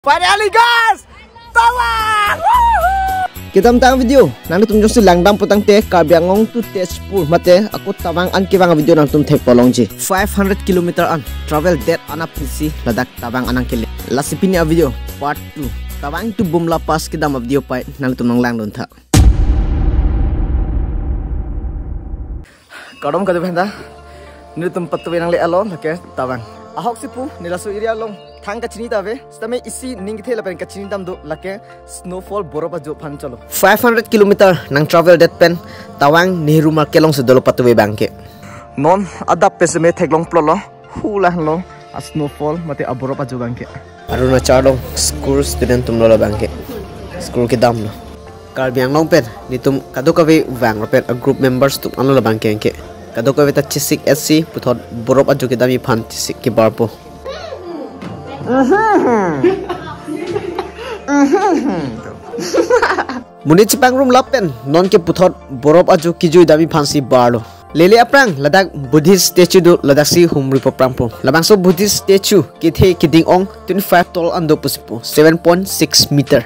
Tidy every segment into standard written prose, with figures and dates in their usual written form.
Finally guys, Tawang! Kita tentang video, nanti tum jong langdam putang te kabyangong tu Tezpur mate aku Tawang an kibang video nang tum thek polong ji 500 km an travel that anap pisi ladak Tawang anang kele lasipini a video part 2 Tawang tu bumla pas kidam video pai nang tum nang lang don tha kadom kadu bhenda ni tum pattu nang le alon lake Tawang ahok sipu nilasu area long thang kachini tabe stame isi ning thela pen kachini dam do lake snowfall Borop jo phan chalo 500 km nang travel that pen Tawang Nehru markelong se dolo patwe bangke non adap pesme theklong plolo hula lo snowfall mate Borop jo bangke aruna chadong school student tum lo bangke school ke dam lo karbiang long pen ni tum kadu kawe wang pen a group members tum anlo la bangke ke kadu kawe ta chisik sc puthot Borop jo ke dami phan chisik ke barpo Muni cipang room lapen non ke puthot Borop aju kejui dami phansi barlo lele aprang ladak Buddhist statue do ladak si humri poprampo labang so Buddhist statue kithe kiding ong 25 tall ando pusipo 7.6 meter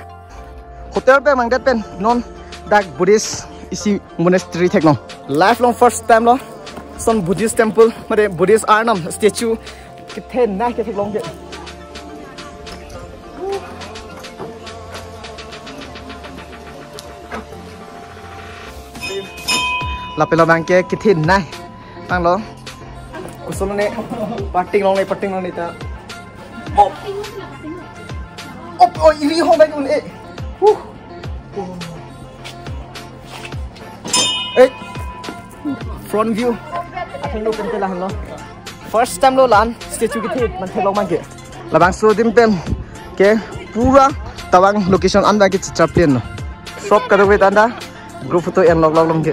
hotel pe mangdat pen non dak Buddhist isi monastery thekno lifelong first time lo son Buddhist temple mare Buddhist arnam statue kithe na ke theklong ke lapelo bangke kithin nai tang lo kusolo ne parting long ne ta op oi ri hong bai un e front view athang lo pen la han lo first time lo lan statue kithe man thelong mang ke labang so dim pen ke pura Tawang location anda ke chaplin shop karo we anda group photo and log ke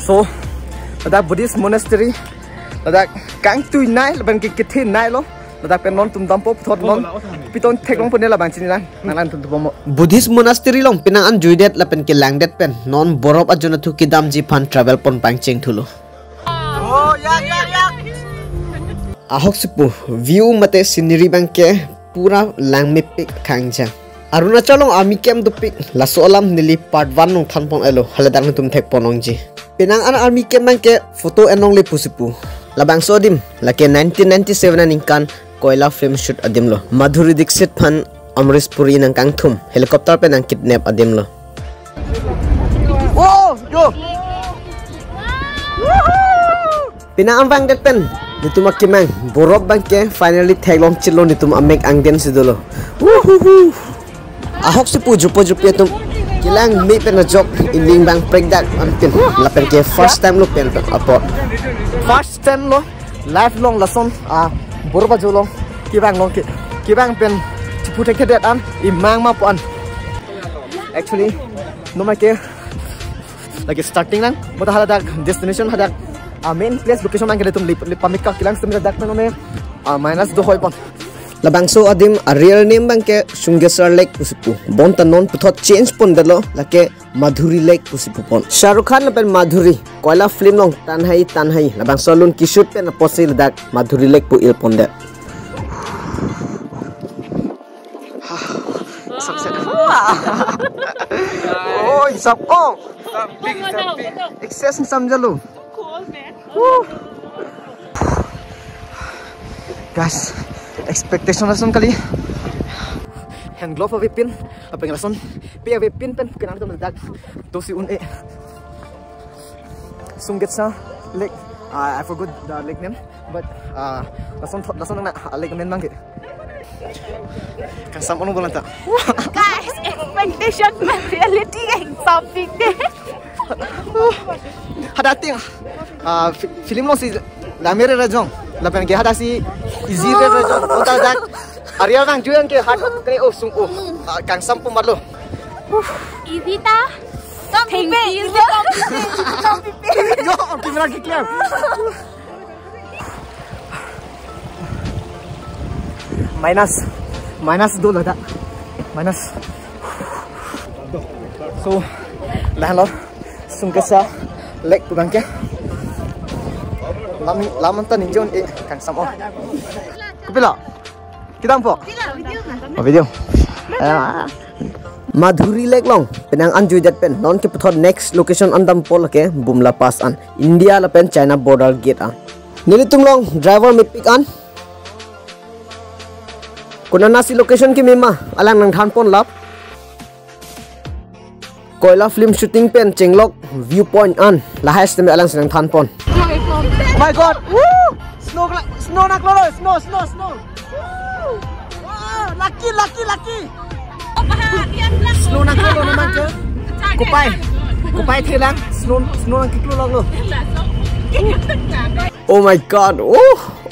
so ada Buddhist monastery ada kang tu nai laban ke kithin nai lo ada pen non tum dampo thot non piton theklong pone la bangchini na nanan tum bomo Buddhist monastery long pinang an juidet lapen ke langdet pen non Borop ajuna thu kidam ji phan travel pon pangcheng thulo oh yak ahok sipu view mate scenery bangke pura langme pik khangja Arunachalong army camp do pik laso alam nili part 1 nong thanpon elo haladang tum thek ponong ji penang an army camp man ke photo enong le pusipu labang sodim lake 1997 an inkan koila film shoot adim lo Madhuri Dixit phan Amrish Puri nang kangthum helicopter pe nang kidnap adim lo oh yo penang ang bang det pen nitum akimang Borop bangke finally theklong chilo nitum amek angden sidolo ahok si pujo tum kilang mi pen jok inding bang pregdak antin lapen ke first time lo pen apot first time lo lifelong lesson Borop jolong kibang long kibang pen chipu tek det an imang ma pon actually no ma ke like starting nang bota haladak destination hadak main place location man ke tum pamika kilang sumira dak no me minus do hoy pon labang so adim a real name bangke Sungesar Lake pusipu bonta non puthot change pon dalo lake Madhuri Lake pusipu pon Shahrukh Khan lapen Madhuri koila film long tanhai labang so lun kishoot pen posil dak Madhuri Lake pu il pon de oh sap oh big excess samjalo guys expectation lason kali hand glove ave pin apeng lason pe ave pin pen kenan to dak dosi un e Sungetsa Lake I forgot the lake name but lason na lake name mangke kan sam ono bolanta guys expectation and reality topic de hada ting film lo si la mere rajong la pen ke hada si easy re rajong ota dak arial nang juang ke hat kre o sung o kang sam pu marlo easy ta thank you yo kimra ki kya minus do lada minus so lahlo Sungesar Lake bangke laman tan injon e kang sam o kupila Kita po. Video. Madhuri Lake long penang anju dat pen non ke puthot next location andam pol ke Bumla Pass an India la pen China border gate an nilitung long driver mit pick an kuna nasi location ki mema alang nang than pon lap koila film shooting pen chenglok viewpoint an la has tem alang nang than pon. Oh my god. Woo! Snow nak lolo. Snow. Woo! Wow, lucky. Snow nak lolo naman ke? Kupay thelang. Snow nak kiklo lang lo. Oh my god.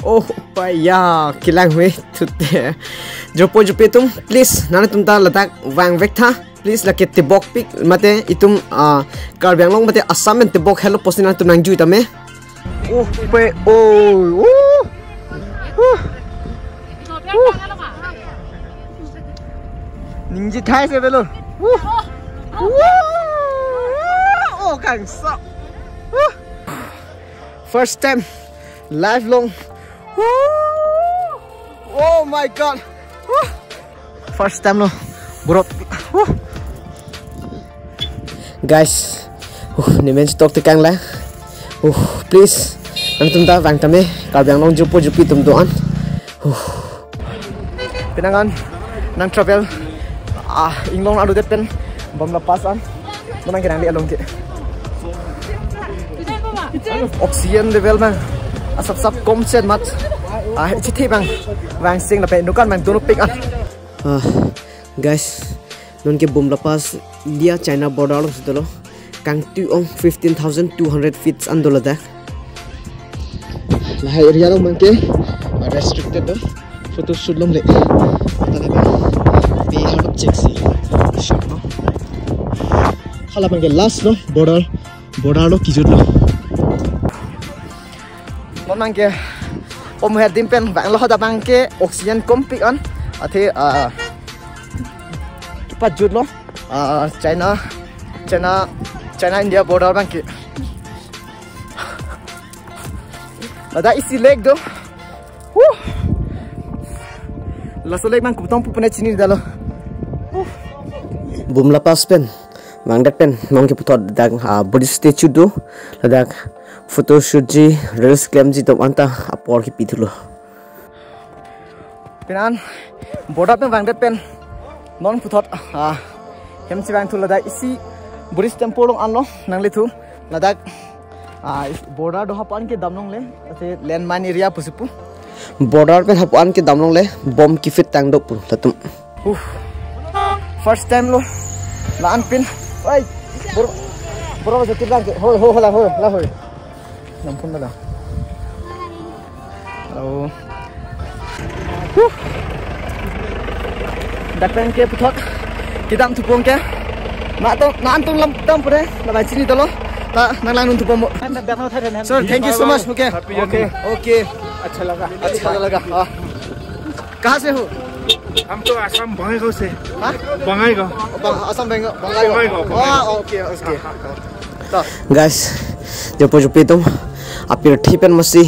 Oh paya kilang we tutte. Jopo tum please nana tumta latak wang vekta please lake tibok pik mate itum karbyang long mate assignment tibok hello postina tum nang ju tame. Ninja Thai se belo. Oh, kang sa. First time live long. Oh my god. First time lo. Borop. Guys, ni men stock te kang la. Please nang tumta wang tame karbyang long jupi tum doan. Pinangan nang travel inglong adu det pen Bumla Pass an manang kirang li along ki oxygen level mang asap kom set mat chithi bang wang sing la pe nukan mang dono pick an guys non ke Bumla Pass India China border lo sutelo kang tu ong 15,200 feet andola da la area lo mang ke restricted do photo shoot lom le check si shot no hala bang last no border lo kijut lo manang ke om her dimpen bang lo hada bang ke oxygen kom pick an athe kipa jut lo China India border bang ke ada isi leg do laso leg bang kuptong pupune chini dalo Bumla Pass pen mang dat pen nong ke putot dag Buddhist statue do ladak photo shoot ji reels cam ji tom anta apor ki pithulo pinan border pen bang dat pen non putot hem si bang thu ladak isi Buddhist temple long anlo nang le thu ladak border do hapan ke damnong le ate landmine area pusipu border pen hapan ke damlong le bom ki fit tang do pu tatum first time lo laan pin oi boro je tilang ho la nampun la hello datang ke putot kidam tupong ke na antung lam tam pure la bai chini dolo ta nang nun tupom sir thank you so much okay अच्छा लगा कहाँ से हो हम तो असम बंगाईगांव से Bongaigaon Assam Bongaigaon okay guys jopo tum apir thipen masi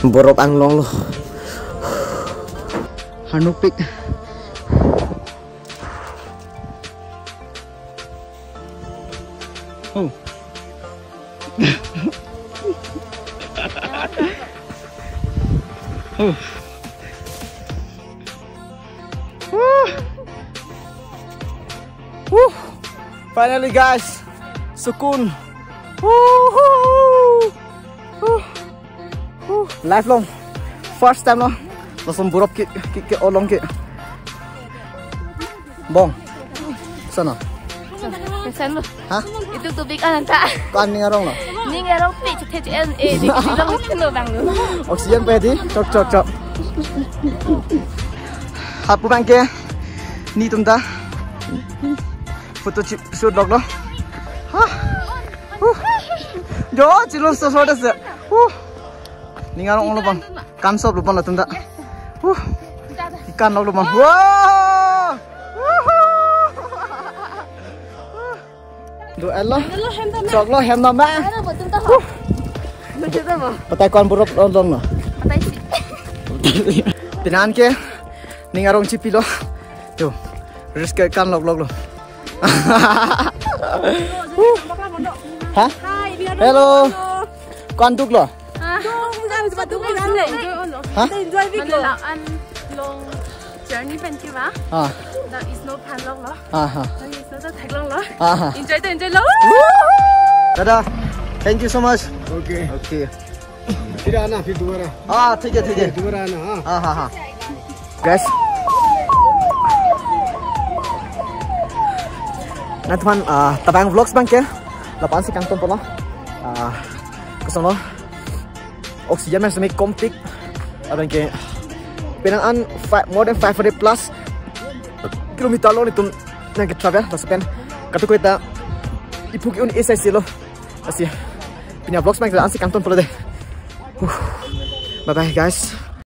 borop anglong lo hanupik finally guys sukun lifelong first time lo langsung Borop ke olong ke bong sana Pesan lo. Hah? Itu tubik an tak. kan ni ngarong lo Ni ngarong pi cete di bilang kilo bang lo. oksigen pe di cok hapu bang ke ni tumta foto shoot log lo ha jo chilo so da se ni ngarong lo bang kan sob lo bang la tumta ikan log lo bang wow do elo chok lo hem na ma patai kon Borop long lo Patai si. pinan ke Ningarong cipi lo. Tuh. Risk kan log lo. Hah? Hello. Con tuk lo. Hah? Enjoy big lo. An long journey pen ki ba? Now is no pan long lo. Now is no thek long lo. Enjoy lo. Dadah. Thank you so much. Okay. Okay. फिर आना फिर दोबारा ठीक है दोबारा आना हाँ guys nanti teman Tawang vlogs bang ke lapan si kantong pola kesono oksigen masih komplit abang ke penangan more than 500 plus kilometer lo itu yang kita travel masukkan kata kita ipuki un SIC lo masih punya vlogs bang ke si kantong pola deh. Bye bye guys.